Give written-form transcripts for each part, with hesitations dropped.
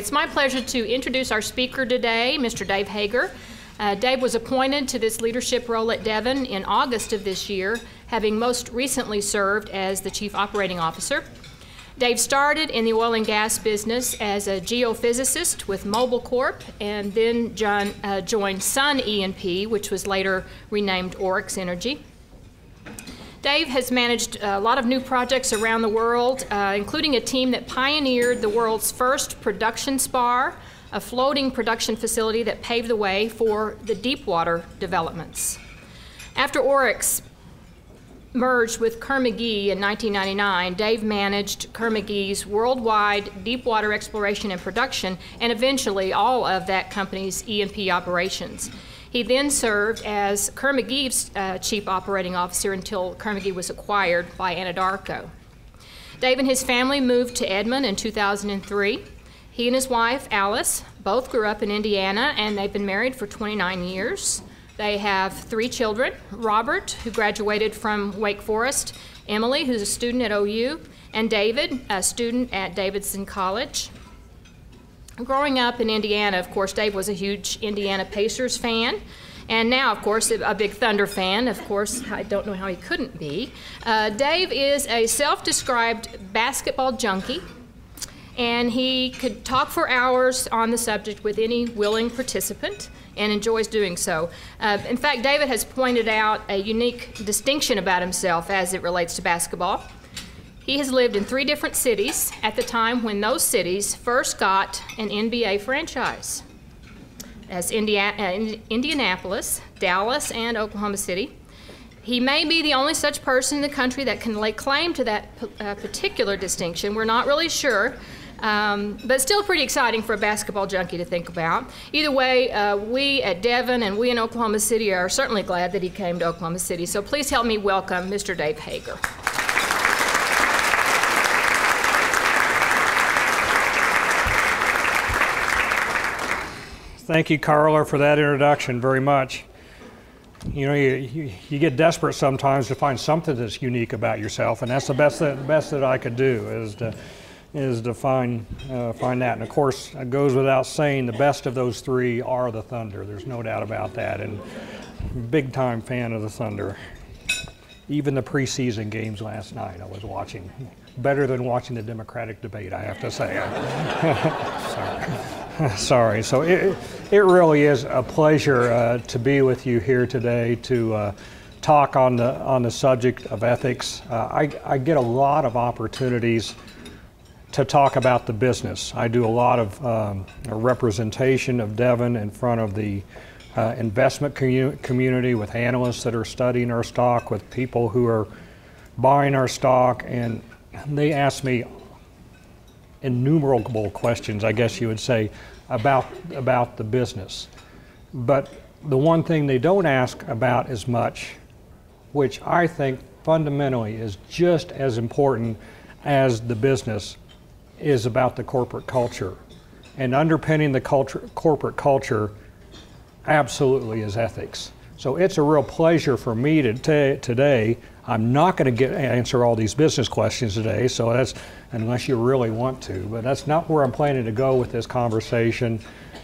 It's my pleasure to introduce our speaker today, Mr. Dave Hager. Dave was appointed to this leadership role at Devon in August of this year, having most recently served as the Chief Operating Officer. Dave started in the oil and gas business as a geophysicist with Mobil Corp, and then joined Sun E&P, which was later renamed Oryx Energy. Dave has managed a lot of new projects around the world, including a team that pioneered the world's first production spar, a floating production facility that paved the way for the deep water developments. After Oryx merged with Kerr-McGee in 1999, Dave managed Kerr-McGee's worldwide deep water exploration and production, and eventually all of that company's E&P operations. He then served as Kerr-McGee's Chief Operating Officer until Kerr-McGee was acquired by Anadarko. Dave and his family moved to Edmond in 2003. He and his wife, Alice, both grew up in Indiana, and they've been married for 29 years. They have 3 children: Robert, who graduated from Wake Forest, Emily, who's a student at OU, and David, a student at Davidson College. Growing up in Indiana, of course, Dave was a huge Indiana Pacers fan, and now, of course, a big Thunder fan. Of course, I don't know how he couldn't be. Dave is a self-described basketball junkie, and he could talk for hours on the subject with any willing participant, and enjoys doing so. In fact, David has pointed out a unique distinction about himself as it relates to basketball. He has lived in 3 different cities at the time when those cities first got an NBA franchise. That's Indianapolis, Dallas, and Oklahoma City. He may be the only such person in the country that can lay claim to that particular distinction. We're not really sure. But still pretty exciting for a basketball junkie to think about. Either way, we at Devon and we in Oklahoma City are certainly glad that he came to Oklahoma City. So please help me welcome Mr. Dave Hager. Thank you, Carla, for that introduction very much. You know, you get desperate sometimes to find something that's unique about yourself, and that's the best that I could do is to find that. And of course, it goes without saying, the best of those 3 are the Thunder. There's no doubt about that, and big time fan of the Thunder. Even the preseason games last night I was watching. Better than watching the Democratic debate, I have to say. Sorry. So it really is a pleasure to be with you here today to talk on the subject of ethics. I get a lot of opportunities to talk about the business. I do a lot of representation of Devon in front of the investment community, with analysts that are studying our stock, with people who are buying our stock, and they ask me innumerable questions, I guess you would say, about the business. But the one thing they don't ask about as much, which I think fundamentally is just as important as the business, is about the corporate culture. And underpinning the corporate culture absolutely is ethics. So it's a real pleasure for me today. I'm not going to answer all these business questions today, so that's, unless you really want to, but that's not where I'm planning to go with this conversation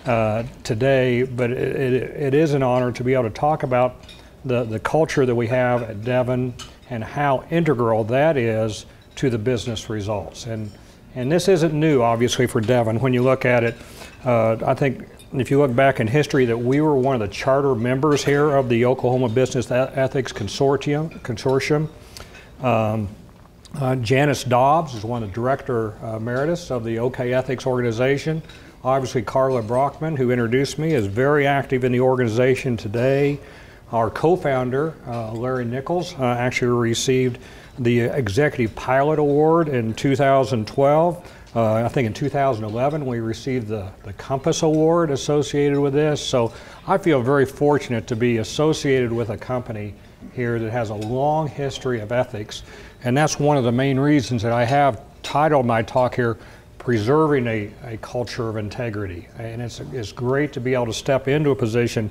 today. But it is an honor to be able to talk about the culture that we have at Devon and how integral that is to the business results. And this isn't new, obviously, for Devon. When you look at it, I think if you look back in history, that we were one of the charter members here of the Oklahoma Business Ethics Consortium. Janice Dobbs is one of the director emeritus of the OK Ethics organization. Obviously, Carla Brockman, who introduced me, is very active in the organization today. Our co-founder, Larry Nichols, actually received the Executive Pilot Award in 2012. I think in 2011 we received the Compass Award associated with this. So I feel very fortunate to be associated with a company here that has a long history of ethics. And that's one of the main reasons that I have titled my talk here, Preserving a Culture of Integrity. And it's great to be able to step into a position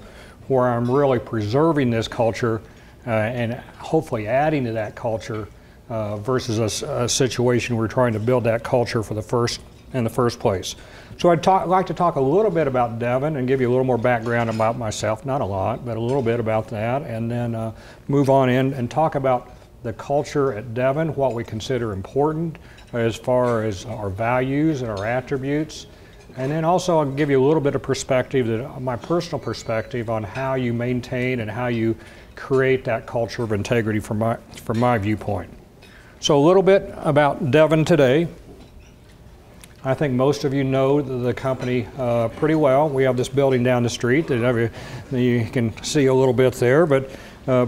where I'm really preserving this culture and hopefully adding to that culture versus a situation we're trying to build that culture for the first in the first place. So I'd like to talk a little bit about Devon and give you a little more background about myself, not a lot, but a little bit about that, and then move on in and talk about the culture at Devon, what we consider important as far as our values and our attributes. And then also I'll give you a little bit of perspective, my personal perspective on how you maintain and how you create that culture of integrity from my viewpoint. So a little bit about Devon today. I think most of you know the company pretty well. We have this building down the street that you can see a little bit there, but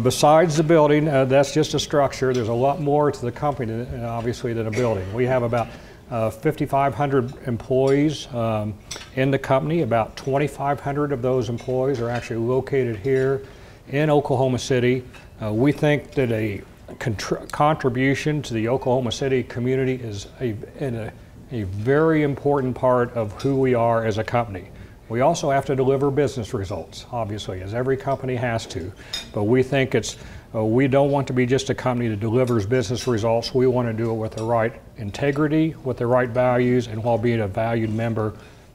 besides the building, that's just a structure. There's a lot more to the company, obviously, than a building. We have about 5,500 employees in the company. About 2,500 of those employees are actually located here in Oklahoma City. We think that a contribution to the Oklahoma City community is a very important part of who we are as a company. We also have to deliver business results, obviously, as every company has to. But we think we don't want to be just a company that delivers business results. We want to do it with the right integrity, with the right values, and while being a valued member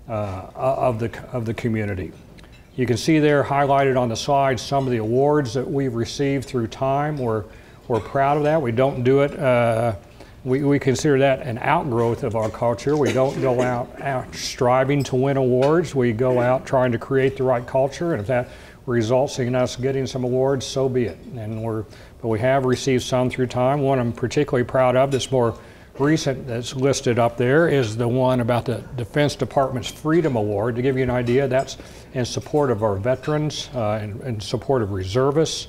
of the community. You can see there highlighted on the slide some of the awards that we've received through time. We're proud of that. We don't do it. We consider that an outgrowth of our culture. We don't go out striving to win awards. We go out trying to create the right culture, and if that results in us getting some awards, so be it. But we have received some through time. One I'm particularly proud of that's more recent that's listed up there is the one about the Defense Department's Freedom Award. To give you an idea, that's in support of our veterans and in support of reservists.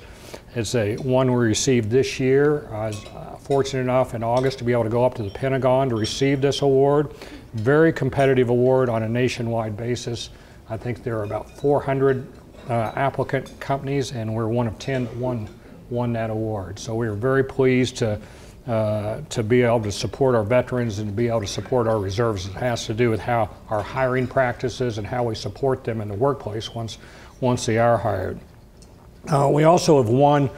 It's one we received this year. I was fortunate enough in August to be able to go up to the Pentagon to receive this award. Very competitive award on a nationwide basis. I think there are about 400 applicant companies, and we're one of 10 that won that award. So we are very pleased to be able to support our veterans and to be able to support our reserves. It has to do with how our hiring practices and how we support them in the workplace once they are hired. We also have won,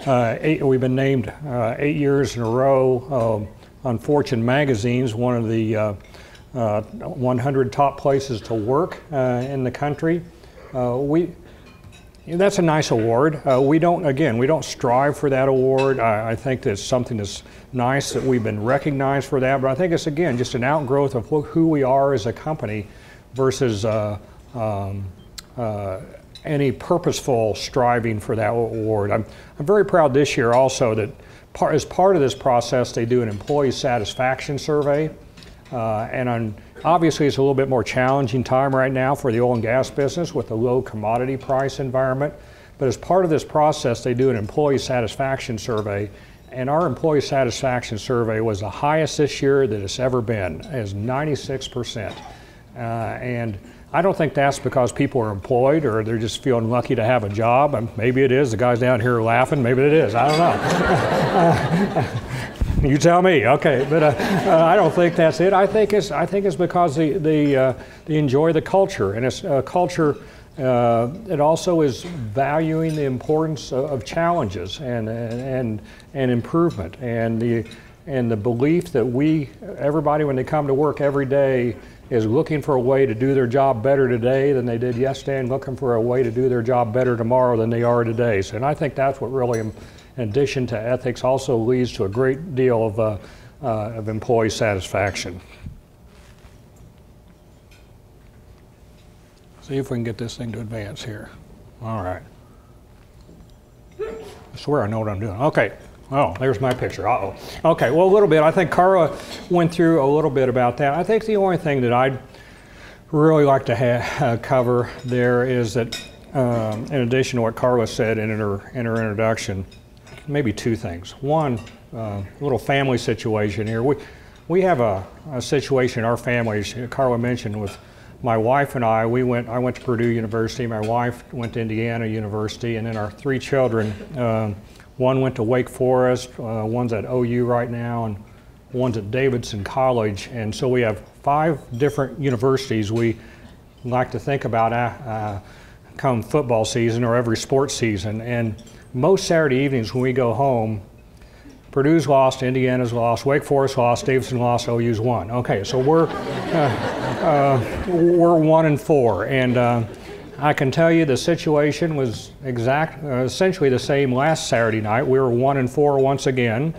we've been named 8 years in a row on Fortune magazine's one of the 100 top places to work in the country. That's a nice award. We don't strive for that award. I think that's something that's nice that we've been recognized for that, but I think it's, again, just an outgrowth of who we are as a company versus any purposeful striving for that award. I'm very proud this year also that as part of this process they do an employee satisfaction survey, obviously it's a little bit more challenging time right now for the oil and gas business with the low commodity price environment, but as part of this process they do an employee satisfaction survey, and our employee satisfaction survey was the highest this year that it's ever been. It is 96%. And I don't think that's because people are employed or they're just feeling lucky to have a job. Maybe it is. The guys down here are laughing. Maybe it is. I don't know. You tell me. Okay, but I don't think that's it. I think it's because they enjoy the culture, and it's a culture. It also is valuing the importance of challenges and improvement, and the belief that everybody when they come to work every day is looking for a way to do their job better today than they did yesterday, and looking for a way to do their job better tomorrow than they are today. So, and I think that's what really, in addition to ethics, also leads to a great deal of employee satisfaction. See if we can get this thing to advance here. All right. I swear I know what I'm doing. Okay. Oh, there's my picture. Uh-oh. Okay, well, a little bit. I think Carla went through a little bit about that. I think the only thing that I'd really like to cover there is that, in addition to what Carla said in her introduction, maybe two things. One, a little family situation here. We have a situation in our family, as Carla mentioned, with my wife and I went to Purdue University, my wife went to Indiana University, and then our three children, one went to Wake Forest, one's at OU right now, and one's at Davidson College. And so we have 5 different universities we like to think about come football season or every sports season. And most Saturday evenings when we go home, Purdue's lost, Indiana's lost, Wake Forest lost, Davidson lost, OU's won. Okay, so we're 1-4, and I can tell you the situation was essentially the same last Saturday night. We were 1-4 once again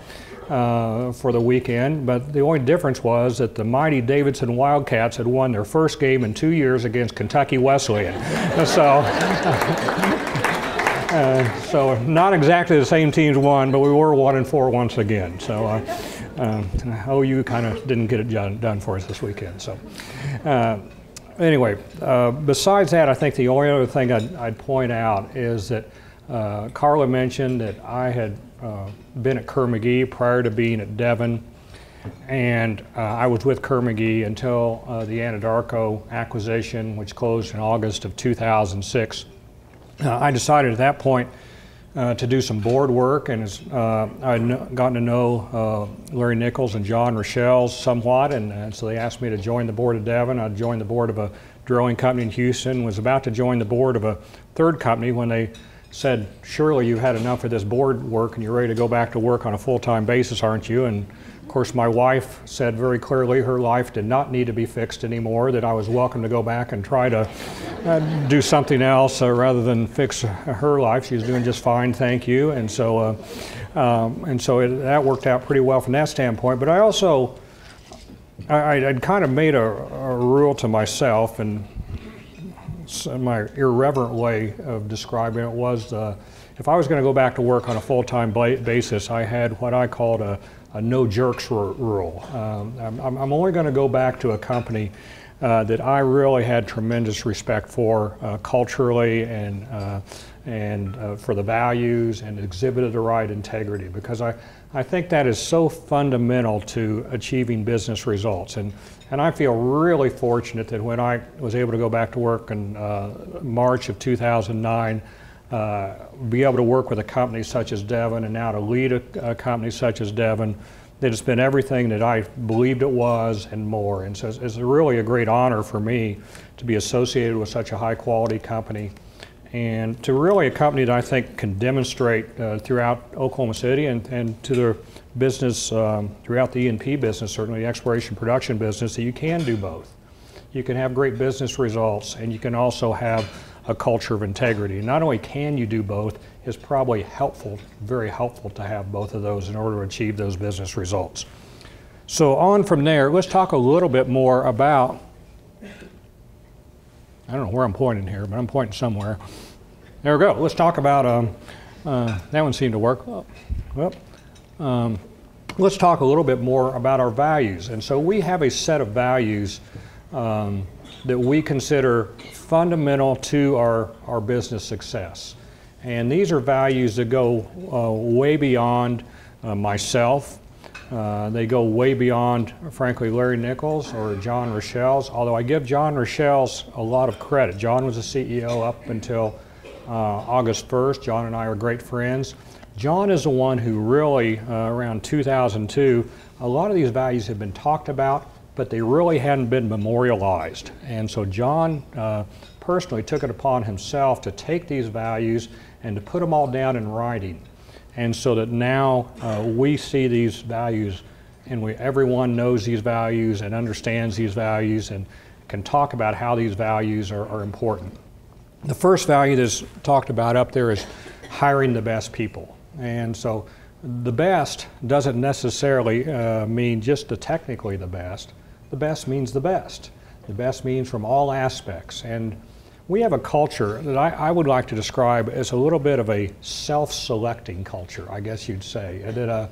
for the weekend, but the only difference was that the mighty Davidson Wildcats had won their first game in 2 years against Kentucky Wesleyan. So not exactly the same teams won, but we were 1-4 once again. So OU kind of didn't get it done for us this weekend. So anyway, besides that, I think the only other thing I'd point out is that Carla mentioned that I had been at Kerr-McGee prior to being at Devon, and I was with Kerr-McGee until the Anadarko acquisition, which closed in August of 2006. I decided at that point to do some board work, and I'd gotten to know Larry Nichols and John Richels somewhat, and so they asked me to join the board of Devon. I joined the board of a drilling company in Houston, was about to join the board of a third company when they said, surely you've had enough of this board work and you're ready to go back to work on a full-time basis, aren't you? And of course my wife said very clearly her life did not need to be fixed anymore, that I was welcome to go back and try to do something else rather than fix her life. She was doing just fine, thank you. And so, that worked out pretty well from that standpoint. But I also, I'd kind of made a rule to myself, and my irreverent way of describing it was if I was going to go back to work on a full-time basis, I had what I called a no jerks rule. I'm only going to go back to a company that I really had tremendous respect for culturally and for the values, and exhibited the right integrity, because I think that is so fundamental to achieving business results. And I feel really fortunate that when I was able to go back to work in March of 2009, be able to work with a company such as Devon, and now to lead a company such as Devon, that it's been everything that I believed it was and more. And so it's really a great honor for me to be associated with such a high quality company, and to really a company that I think can demonstrate throughout Oklahoma City and to their business, throughout the E&P business, certainly the exploration production business, that you can do both. You can have great business results, and you can also have a culture of integrity. Not only can you do both, it's probably helpful, very helpful to have both of those in order to achieve those business results. So on from there, let's talk a little bit more about, I don't know where I'm pointing here, but I'm pointing somewhere. There we go. Let's talk about, that one seemed to work. Let's talk a little bit more about our values. And so we have a set of values that we consider fundamental to our business success. And these are values that go way beyond myself. They go way beyond, frankly, Larry Nichols or John Richels, although I give John Richels a lot of credit. John was the CEO up until August 1st. John and I are great friends. John is the one who really, around 2002, a lot of these values have been talked about, but they really hadn't been memorialized. And so John personally took it upon himself to take these values and to put them all down in writing. And so that now we see these values, and everyone knows these values and understands these values and can talk about how these values are important. The first value that's talked about up there is hiring the best people. And so the best doesn't necessarily mean just technically the best. The best means the best. The best means from all aspects. And we have a culture that I would like to describe as a little bit of a self-selecting culture, I guess you'd say. That,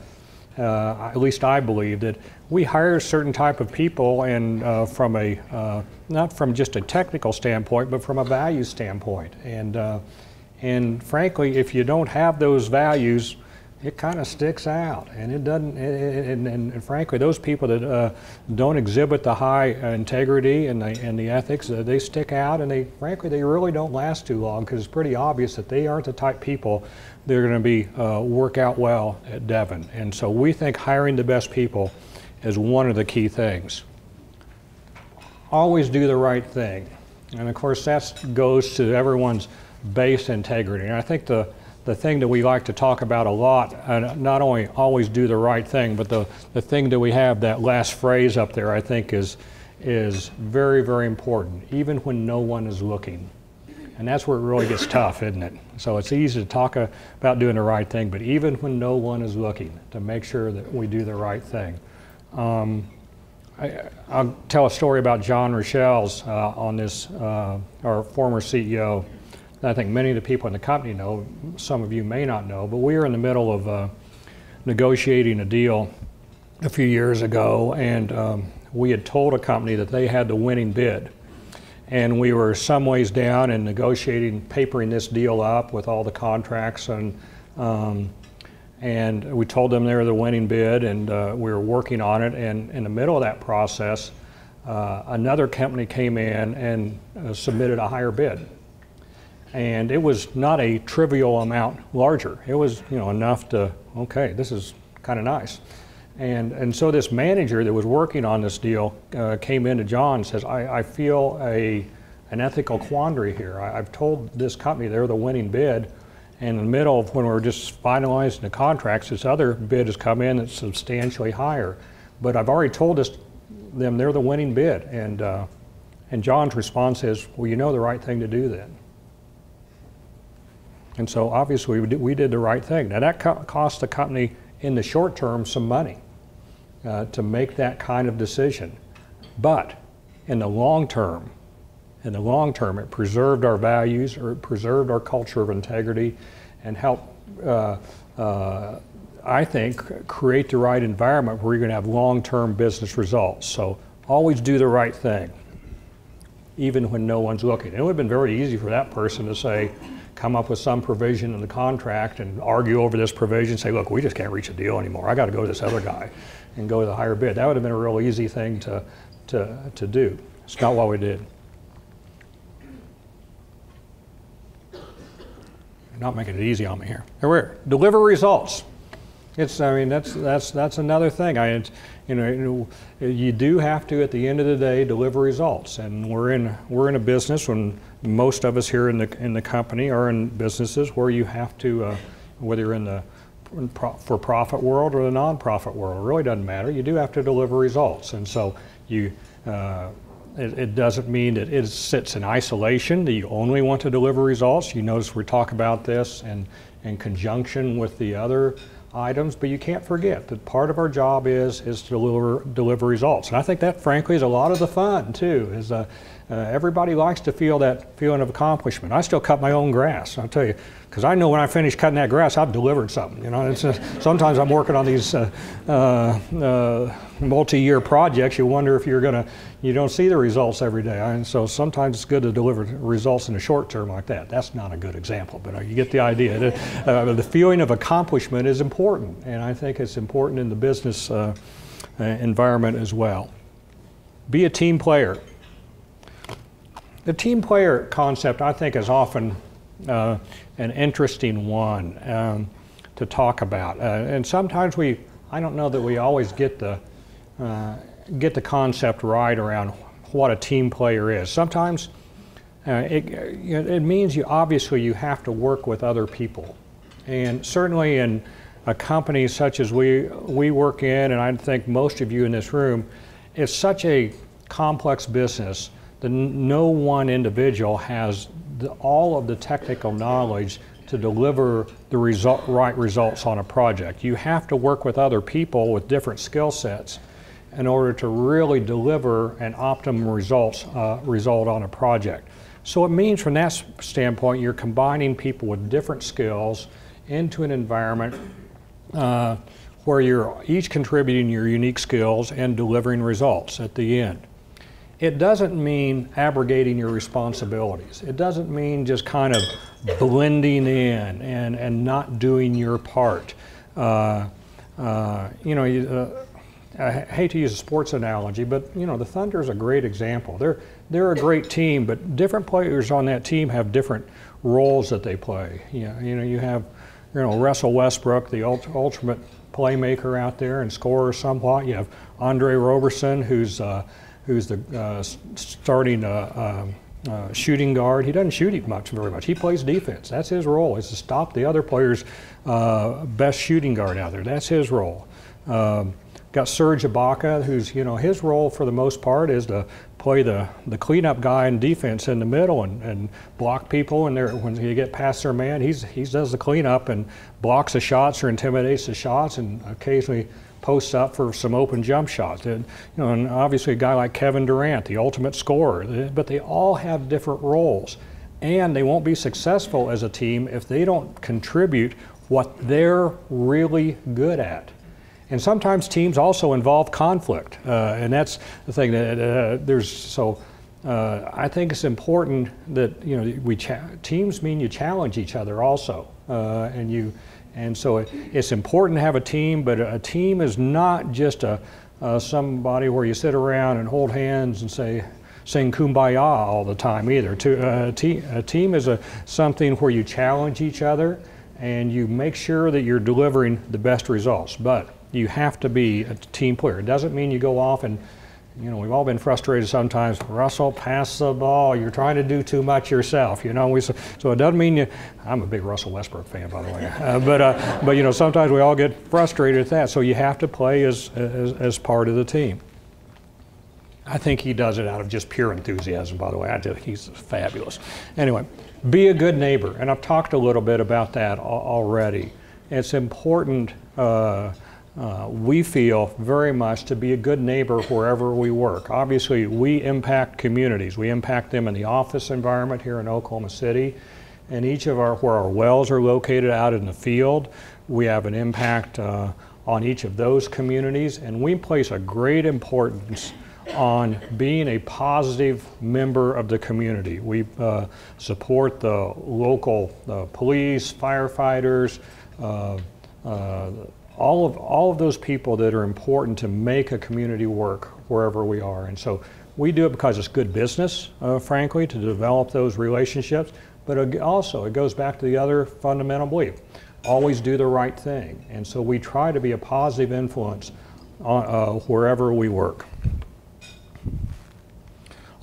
at least I believe that we hire a certain type of people, and from a, not from just a technical standpoint, but from a value standpoint. And frankly, if you don't have those values, it kind of sticks out, and it doesn't. And frankly, those people that don't exhibit the high integrity and the ethics, they stick out, and frankly they really don't last too long, because it's pretty obvious that they aren't the type of people that are going to be work out well at Devon. And so we think hiring the best people is one of the key things. Always do the right thing, and of course that goes to everyone's base integrity. And I think the the thing that we like to talk about a lot, and not only always do the right thing, but the thing that we have, that last phrase up there, I think is very, very important, even when no one is looking. And that's where it really gets tough, isn't it? So it's easy to talk about doing the right thing, but even when no one is looking, to make sure that we do the right thing. I'll tell a story about John Richels on this, our former CEO. I think many of the people in the company know, some of you may not know, but we were in the middle of negotiating a deal a few years ago, and we had told a company that they had the winning bid. And we were some ways down in negotiating, papering this deal up with all the contracts, and we told them they were the winning bid, and we were working on it. And in the middle of that process, another company came in and submitted a higher bid. And it was not a trivial amount larger. It was, enough to, okay, this is kind of nice. And so this manager that was working on this deal came into John and says, I feel an ethical quandary here. I've told this company they're the winning bid, and in the middle of when we're just finalizing the contracts, this other bid has come in that's substantially higher. But I've already told them they're the winning bid. And John's response is, well, you know the right thing to do then. And so obviously we did the right thing. Now that cost the company in the short term some money to make that kind of decision. But in the long term, it preserved our values, or it preserved our culture of integrity, and helped, I think, create the right environment where you're going to have long-term business results. So always do the right thing, even when no one's looking. And it would have been very easy for that person to say, come up with some provision in the contract and argue over this provision, say, look, we just can't reach a deal anymore. I got to go to this other guy and go to the higher bid. That would have been a real easy thing to do. It's not what we did. You're not making it easy on me here. Here we are. Deliver results. That's another thing. You do have to, at the end of the day, deliver results. And we're in a business, when most of us here in the company are in businesses where you have to, whether you're in the for-profit world or the non-profit world, it really doesn't matter. You do have to deliver results. And so it doesn't mean that it sits in isolation, that you only want to deliver results. You notice we talk about this in conjunction with the other items, but you can't forget that part of our job is to deliver results. And I think that, frankly, is a lot of the fun, too, is everybody likes to feel that feeling of accomplishment. I still cut my own grass, I'll tell you, because I know when I finish cutting that grass, I've delivered something. Sometimes I'm working on these multi-year projects. You wonder if you don't see the results every day. And so sometimes it's good to deliver results in the short term like that. That's not a good example, but you get the idea. The feeling of accomplishment is important, and I think it's important in the business environment as well. Be a team player. The team player concept, I think, is often an interesting one to talk about. And sometimes I don't know that we always get the concept right around what a team player is. Sometimes it means obviously you have to work with other people. And certainly in a company such as we work in, and I think most of you in this room, it's such a complex business that no one individual has all of the technical knowledge to deliver the right results on a project. You have to work with other people with different skill sets in order to really deliver an optimum result on a project. So it means, from that standpoint, you're combining people with different skills into an environment where you're each contributing your unique skills and delivering results at the end. It doesn't mean abrogating your responsibilities. It doesn't mean just kind of blending in and not doing your part. I hate to use a sports analogy, but the Thunder is a great example. They're a great team, but different players on that team have different roles that they play. You have Russell Westbrook, the ultimate playmaker out there and scorer somewhat. You have Andre Roberson, who's the starting shooting guard. He doesn't shoot very much. He plays defense. That's his role, is to stop the other player's best shooting guard out there. That's his role. Got Serge Ibaka, who's, his role for the most part is to play the cleanup guy in defense in the middle and block people, and when you get past their man, he does the cleanup and blocks the shots or intimidates the shots and occasionally posts up for some open jump shots. And obviously a guy like Kevin Durant, the ultimate scorer, but they all have different roles, and they won't be successful as a team if they don't contribute what they're really good at. And sometimes teams also involve conflict, and that's the thing that I think it's important that teams mean you challenge each other also, and so it's important to have a team, but a team is not just somebody where you sit around and hold hands and sing kumbaya all the time either. A team is something where you challenge each other and you make sure that you're delivering the best results. But you have to be a team player. It doesn't mean you go off and, we've all been frustrated sometimes. Russell, pass the ball. You're trying to do too much yourself. So it doesn't mean I'm a big Russell Westbrook fan, by the way. But sometimes we all get frustrated at that. So you have to play as part of the team. I think he does it out of just pure enthusiasm, by the way. He's fabulous. Anyway, be a good neighbor. And I've talked a little bit about that already. It's important, we feel very much, to be a good neighbor wherever we work. Obviously, we impact communities. We impact them in the office environment here in Oklahoma City. And where our wells are located out in the field, we have an impact on each of those communities. And we place a great importance on being a positive member of the community. We support the local police, firefighters, all of those people that are important to make a community work wherever we are. And so we do it because it's good business, frankly, to develop those relationships, but it goes back to the other fundamental belief: always do the right thing. And so we try to be a positive influence on, wherever we work.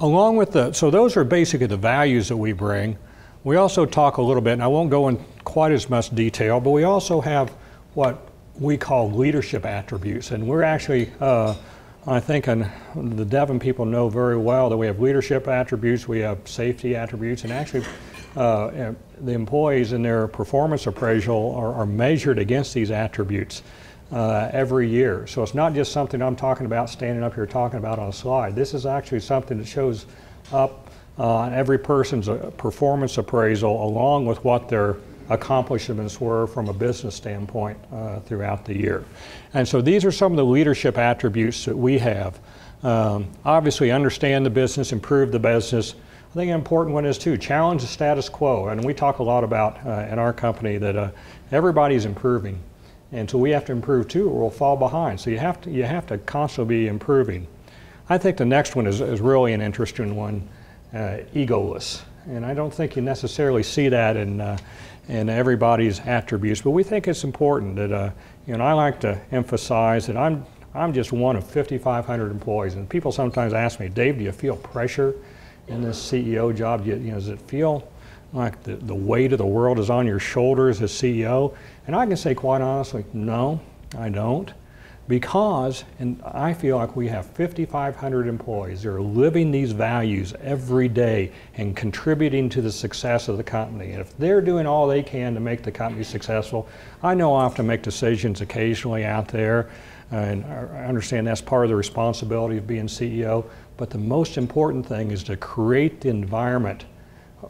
Along with so those are basically the values that we bring. We also talk a little bit, and I won't go in quite as much detail, but we also have what we call leadership attributes. And we're actually, I think, and the Devon people know very well that we have leadership attributes, we have safety attributes, and actually the employees in their performance appraisal are measured against these attributes every year. So it's not just something I'm talking about, standing up here talking about on a slide. This is actually something that shows up on every person's performance appraisal, along with what their accomplishments were from a business standpoint throughout the year. And so these are some of the leadership attributes that we have. Obviously, understand the business, improve the business. I think an important one is too, challenge the status quo. And we talk a lot about in our company that everybody's improving. And so we have to improve too, or we'll fall behind. So you have to constantly be improving. I think the next one is really an interesting one, egoless. And I don't think you necessarily see that in everybody's attributes, but we think it's important that, I like to emphasize that I'm just one of 5,500 employees. And people sometimes ask me, Dave, do you feel pressure in this CEO job? Does it feel like the weight of the world is on your shoulders as CEO? And I can say quite honestly, no, I don't. Because, and I feel like we have 5,500 employees that are living these values every day and contributing to the success of the company. And if they're doing all they can to make the company successful, I know I have to make decisions occasionally out there, and I understand that's part of the responsibility of being CEO, but the most important thing is to create the environment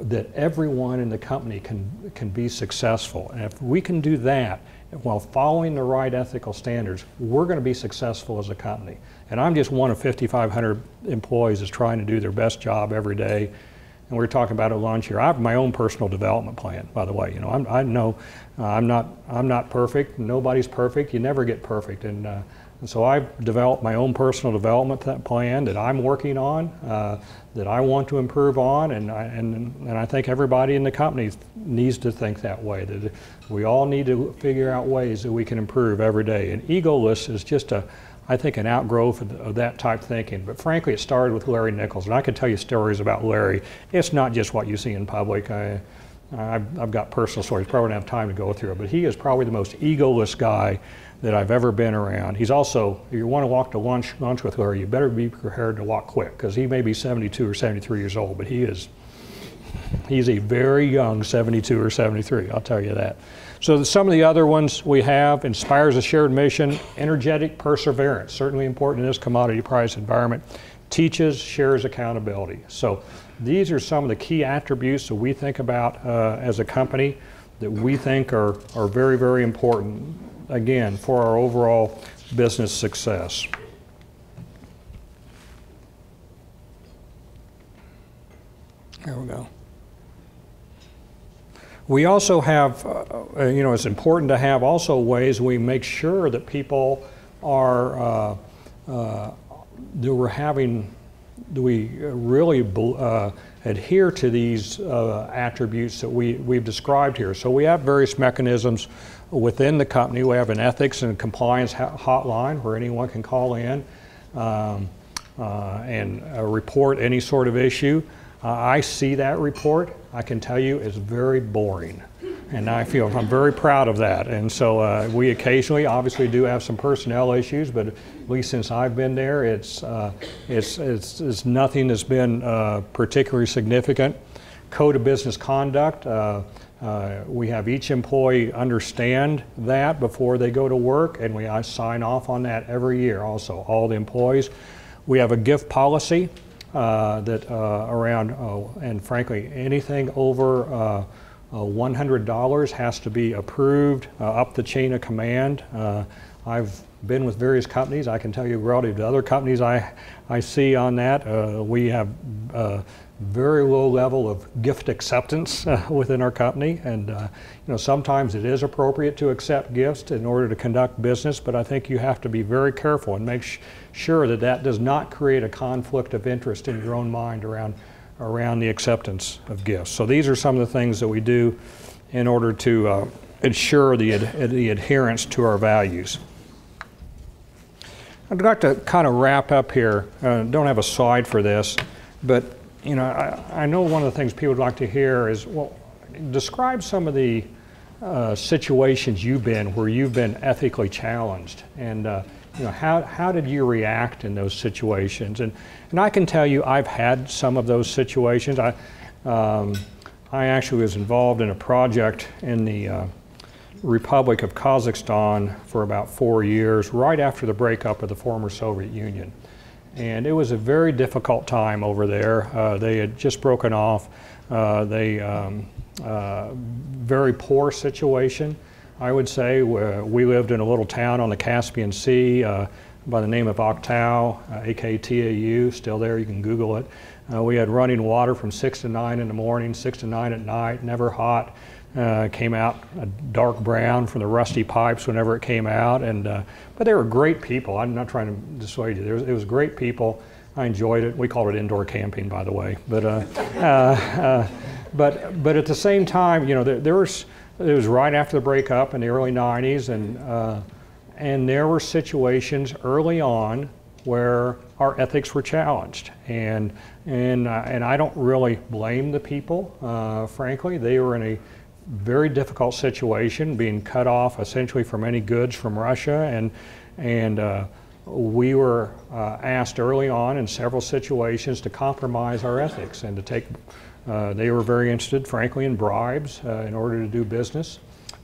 that everyone in the company can be successful. And if we can do that while following the right ethical standards, we're going to be successful as a company. And I'm just one of 5,500 employees that's trying to do their best job every day. And we were talking about at lunch here. I have my own personal development plan, by the way. I know I'm not perfect. Nobody's perfect. You never get perfect. And so I've developed my own personal development plan that I'm working on, that I want to improve on, and I think everybody in the company needs to think that way, that we all need to figure out ways that we can improve every day. And egoless is just I I think, an outgrowth of that type thinking. But frankly, it started with Larry Nichols, and I could tell you stories about Larry. It's not just what you see in public. I've got personal stories, probably don't have time to go through it, but he is probably the most egoless guy that I've ever been around. He's also, if you want to walk to lunch with Larry, you better be prepared to walk quick, because he may be 72 or 73 years old, but he's a very young 72 or 73, I'll tell you that. So some of the other ones we have: inspires a shared mission, energetic perseverance, certainly important in this commodity price environment, teaches, shares accountability. So these are some of the key attributes that we think about as a company that we think are very, very important, again, for our overall business success. There we go. We also have, it's important to have also ways we make sure that people are, do we really adhere to these attributes that we've described here. So we have various mechanisms within the company. We have an ethics and compliance hotline where anyone can call in and report any sort of issue. I see that report. I can tell you it's very boring, and I'm very proud of that. And so we occasionally, obviously, do have some personnel issues, but at least since I've been there, it's nothing that's been particularly significant. Code of business conduct. We have each employee understand that before they go to work, and we sign off on that every year. Also, all the employees. We have a gift policy. And frankly, anything over $100 has to be approved up the chain of command. I've been with various companies. I can tell you relative to other companies I see on that, we have very low level of gift acceptance within our company, and sometimes it is appropriate to accept gifts in order to conduct business, but I think you have to be very careful and make sure that that does not create a conflict of interest in your own mind around the acceptance of gifts. So these are some of the things that we do in order to ensure the adherence to our values. I'd like to kind of wrap up here. Don't have a slide for this, but I know one of the things people would like to hear is, well, describe some of the situations you've been where you've been ethically challenged, and how did you react in those situations? And I can tell you I've had some of those situations. I actually was involved in a project in the Republic of Kazakhstan for about 4 years, right after the breakup of the former Soviet Union. And it was a very difficult time over there. They had just broken off. Very poor situation, I would say. We lived in a little town on the Caspian Sea by the name of Aktau, A-K-T-A-U, still there, you can Google it. We had running water from 6 to 9 in the morning, 6 to 9 at night, never hot. Came out a dark brown from the rusty pipes whenever it came out, but they were great people. I'm not trying to dissuade you. It was great people. I enjoyed it. We called it indoor camping, by the way. But but at the same time, it was right after the breakup in the early '90s, and there were situations early on where our ethics were challenged, and I don't really blame the people. Frankly, they were in a very difficult situation, being cut off essentially from any goods from Russia, and we were asked early on in several situations to compromise our ethics and to take. They were very interested, frankly, in bribes in order to do business.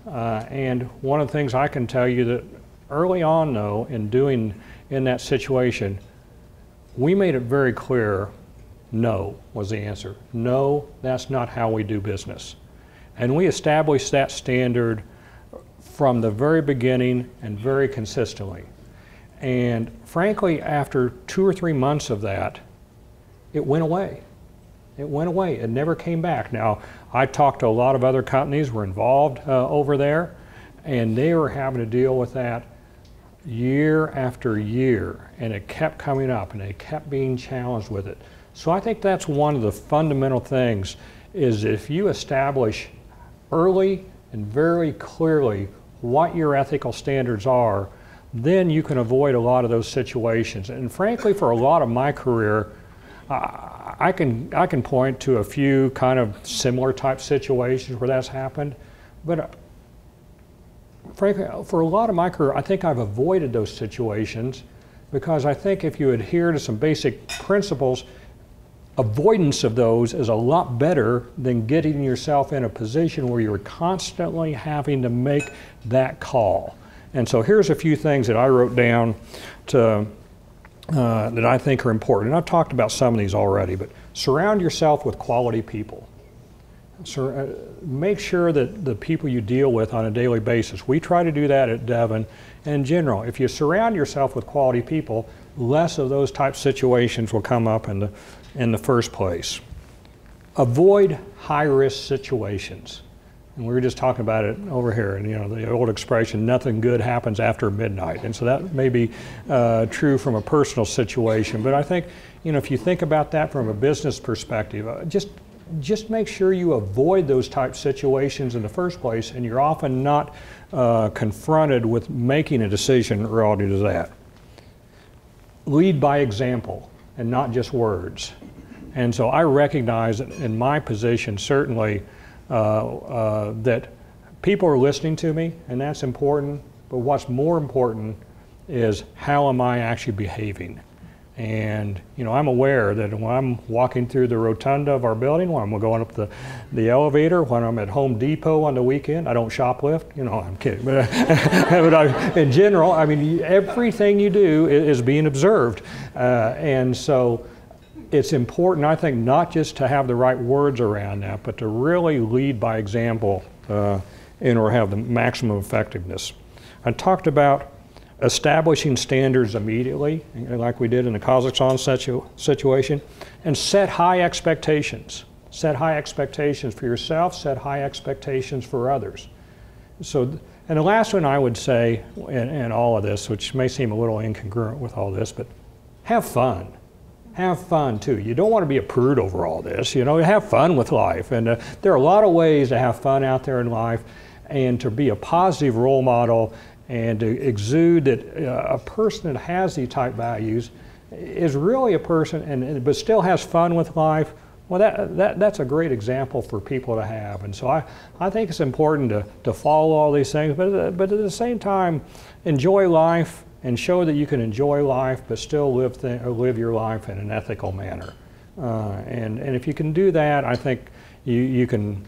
And one of the things I can tell you that early on, though, in that situation, we made it very clear, no was the answer. No, that's not how we do business. And we established that standard from the very beginning and very consistently. And frankly, after 2 or 3 months of that, it went away. It went away. It never came back. Now, I talked to a lot of other companies were involved over there, and they were having to deal with that year after year, and it kept coming up, and they kept being challenged with it. So I think that's one of the fundamental things, is if you establish early and very clearly what your ethical standards are, then you can avoid a lot of those situations. And frankly, for a lot of my career, I can point to a few kind of similar type situations where that's happened, but frankly, for a lot of my career, I think I've avoided those situations because I think if you adhere to some basic principles, avoidance of those is a lot better than getting yourself in a position where you're constantly having to make that call. And so here's a few things that I wrote down that I think are important. And I've talked about some of these already, but surround yourself with quality people. So, make sure that the people you deal with on a daily basis, we try to do that at Devon. And in general, if you surround yourself with quality people, less of those type situations will come up in the first place. Avoid high-risk situations. And we were just talking about it over here, and the old expression, nothing good happens after midnight. And so that may be true from a personal situation, but I think, if you think about that from a business perspective, just make sure you avoid those type situations in the first place, and you're often not confronted with making a decision relative to that. Lead by example and not just words. And so I recognize that in my position, certainly, that people are listening to me, and that's important, but what's more important is how am I actually behaving. And I'm aware that when I'm walking through the rotunda of our building, when I'm going up the elevator, when I'm at Home Depot on the weekend, I don't shoplift. I'm kidding. But, in general, everything you do is being observed. And so it's important, I think, not just to have the right words around that, but to really lead by example in order to have the maximum effectiveness. I talked about establishing standards immediately, like we did in the Kazakhstan situation, and set high expectations. Set high expectations for yourself, set high expectations for others. So, and the last one I would say in all of this, which may seem a little incongruent with all this, but have fun. Have fun too. You don't want to be a prude over all this, have fun with life. And there are a lot of ways to have fun out there in life and to be a positive role model and to exude that a person that has these type values is really a person but still has fun with life. Well, that's a great example for people to have. And so I think it's important to follow all these things, but at the same time, enjoy life and show that you can enjoy life but still live your life in an ethical manner. And if you can do that, I think you can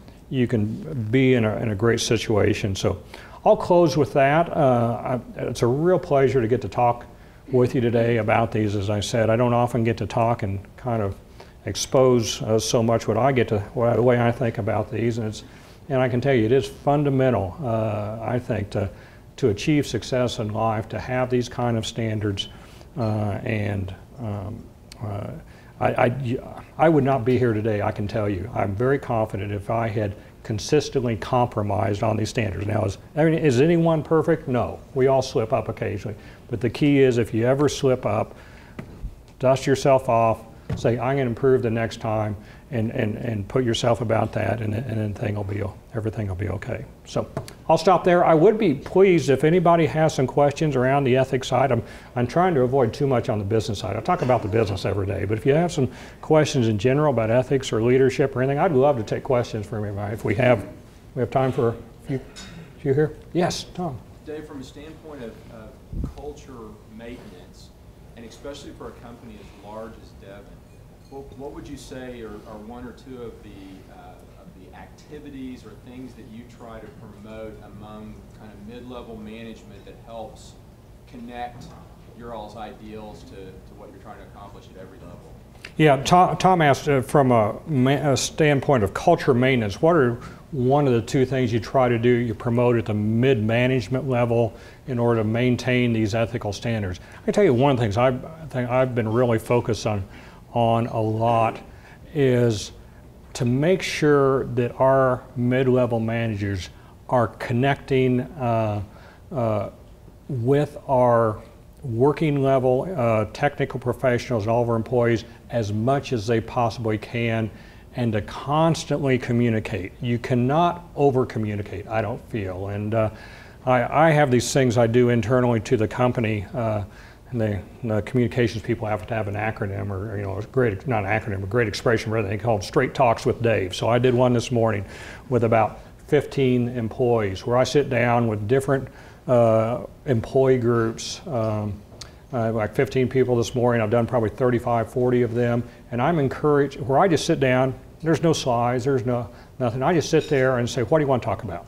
be in a great situation. So I'll close with that. It's a real pleasure to get to talk with you today about these. As I said, I don't often get to talk and kind of expose so much the way I think about these, and I can tell you it is fundamental, I think, to achieve success in life, to have these kind of standards, I would not be here today, I can tell you. I'm very confident if I had consistently compromised on these standards. Now, is anyone perfect? No. We all slip up occasionally. But the key is if you ever slip up, dust yourself off, say, I'm going to improve the next time, and put yourself about that, and then everything will be okay. So I'll stop there. I would be pleased if anybody has some questions around the ethics side. I'm trying to avoid too much on the business side. I talk about the business every day, but if you have some questions in general about ethics or leadership or anything, I'd love to take questions from anybody. If we have time for a few here. Yes, Tom. Dave, from a standpoint of culture maintenance, and especially for a company as large as Devon, what would you say are one or two of the activities or things that you try to promote among kind of mid-level management that helps connect your all's ideals to what you're trying to accomplish at every level? Yeah, Tom asked from a standpoint of culture maintenance, what are one of the two things you try to do, you promote at the mid-management level in order to maintain these ethical standards? I can tell you one of the things I've been really focused on a lot is to make sure that our mid-level managers are connecting with our working level technical professionals and all of our employees as much as they possibly can, and to constantly communicate. You cannot over-communicate, I don't feel. And I have these things I do internally to the company, and the communications people have to have an acronym, or a great, not an acronym, a great expression rather. They call it Straight Talks with Dave. So I did one this morning with about 15 employees, where I sit down with different employee groups. Like 15 people this morning. I've done probably 35, 40 of them, and I'm encouraged, where I just sit down, there's no slides, there's nothing. I just sit there and say, what do you want to talk about?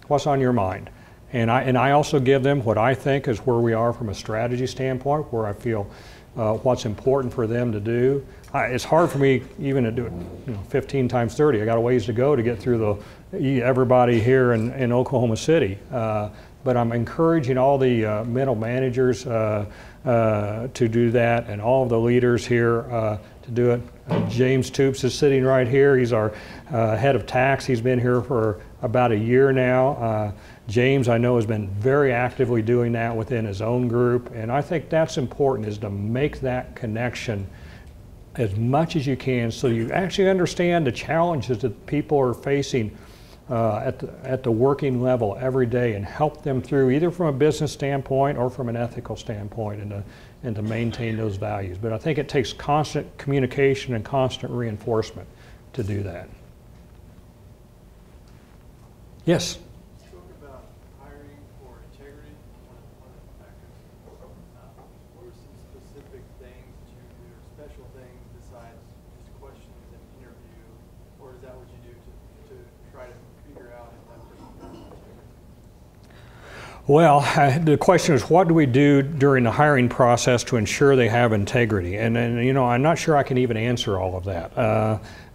What's on your mind? And I also give them what I think is where we are from a strategy standpoint, where I feel what's important for them to do. It's hard for me even to do it 15 times 30. I got a ways to go to get through everybody here in Oklahoma City. But I'm encouraging all the middle managers to do that, and all of the leaders here to do it. James Toops is sitting right here. He's our head of tax. He's been here for about a year now. James, I know, has been very actively doing that within his own group, and I think that's important, is to make that connection as much as you can, so you actually understand the challenges that people are facing at the working level every day, and help them through, either from a business standpoint or from an ethical standpoint, and to maintain those values. But I think it takes constant communication and constant reinforcement to do that. Yes? Spoke about hiring for integrity. One of the factors. What are some specific things that you do, or special things besides just questions and interview, or is that what you do to try to figure out if that person has integrity? Well, the question is, what do we do during the hiring process to ensure they have integrity? And I'm not sure I can even answer all of that,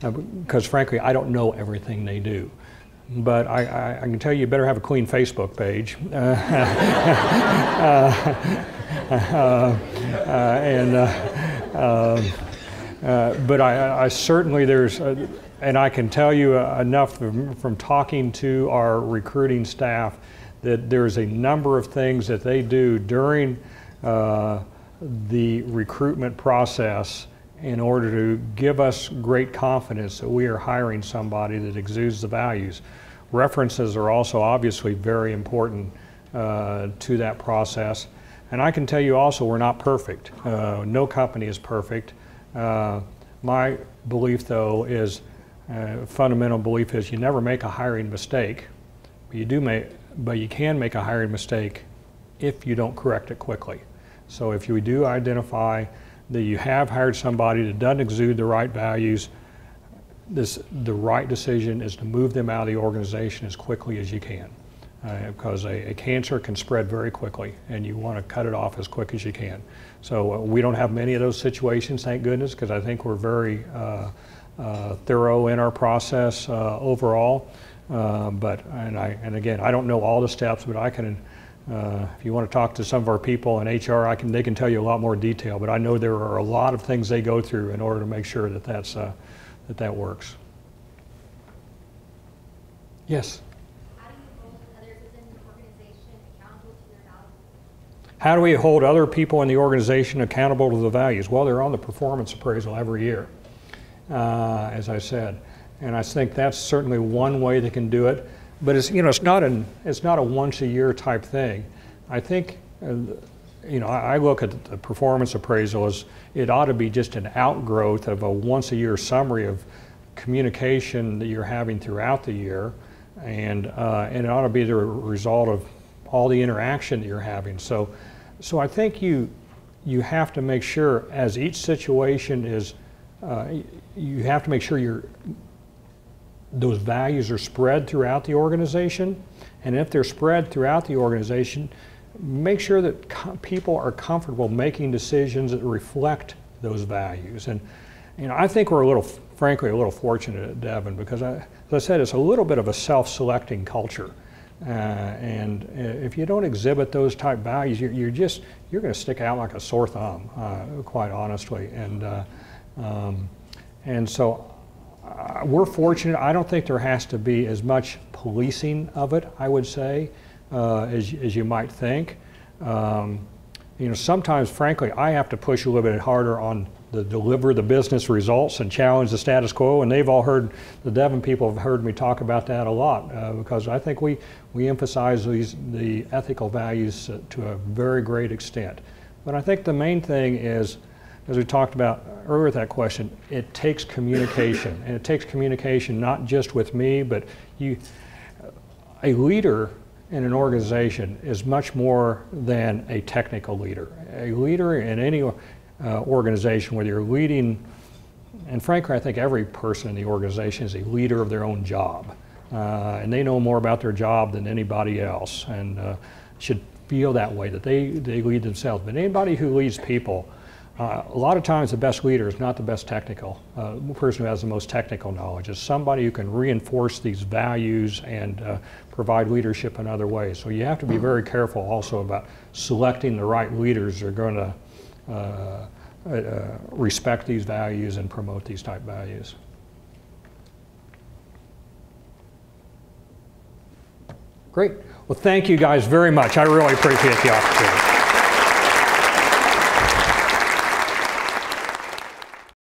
because frankly, I don't know everything they do. But I can tell you better have a clean Facebook page. But I certainly, and I can tell you enough from talking to our recruiting staff, that there's a number of things that they do during the recruitment process in order to give us great confidence that we are hiring somebody that exudes the values. References are also obviously very important to that process. And I can tell you also, we're not perfect. No company is perfect. My belief, though, is, fundamental belief is, you never make a hiring mistake, but you can make a hiring mistake if you don't correct it quickly. So if you do identify that you have hired somebody that doesn't exude the right values, the right decision is to move them out of the organization as quickly as you can, because a cancer can spread very quickly, and you want to cut it off as quick as you can. So we don't have many of those situations, thank goodness, because I think we're very thorough in our process overall. And again, I don't know all the steps, but I can, if you want to talk to some of our people in HR, they can tell you a lot more detail. But I know there are a lot of things they go through in order to make sure that that works. Yes. How do you hold others within the organization accountable to their values? How do we hold other people in the organization accountable to the values? Well, they're on the performance appraisal every year, as I said. And I think that's certainly one way they can do it. But it's not a once a year type thing. I think I look at the performance appraisal as it ought to be just an outgrowth of a once a year summary of communication that you're having throughout the year, and it ought to be the result of all the interaction that you're having. So I think you have to make sure, as each situation is, you have to make sure those values are spread throughout the organization, and if they're spread throughout the organization, make sure that people are comfortable making decisions that reflect those values. And I think we're frankly a little fortunate at Devon, because as I said, it's a little bit of a self-selecting culture. And if you don't exhibit those type values, you're going to stick out like a sore thumb, quite honestly. And so we're fortunate. I don't think there has to be as much policing of it, I would say, as you might think. Sometimes, frankly, I have to push a little bit harder on to deliver the business results and challenge the status quo. And they've all heard, the Devon people have heard me talk about that a lot because I think we emphasize the ethical values to a very great extent. But I think the main thing is, as we talked about earlier with that question, it takes communication. And it takes communication not just with me, but a leader in an organization is much more than a technical leader. A leader in any organization, whether you're leading, and frankly I think every person in the organization is a leader of their own job. And they know more about their job than anybody else, and should feel that way, that they lead themselves. But anybody who leads people, a lot of times the best leader is not the best technical, the person who has the most technical knowledge. Is somebody who can reinforce these values and provide leadership in other ways. So you have to be very careful also about selecting the right leaders who are going to respect these values and promote these type values. Great. Well, thank you guys very much. I really appreciate the opportunity.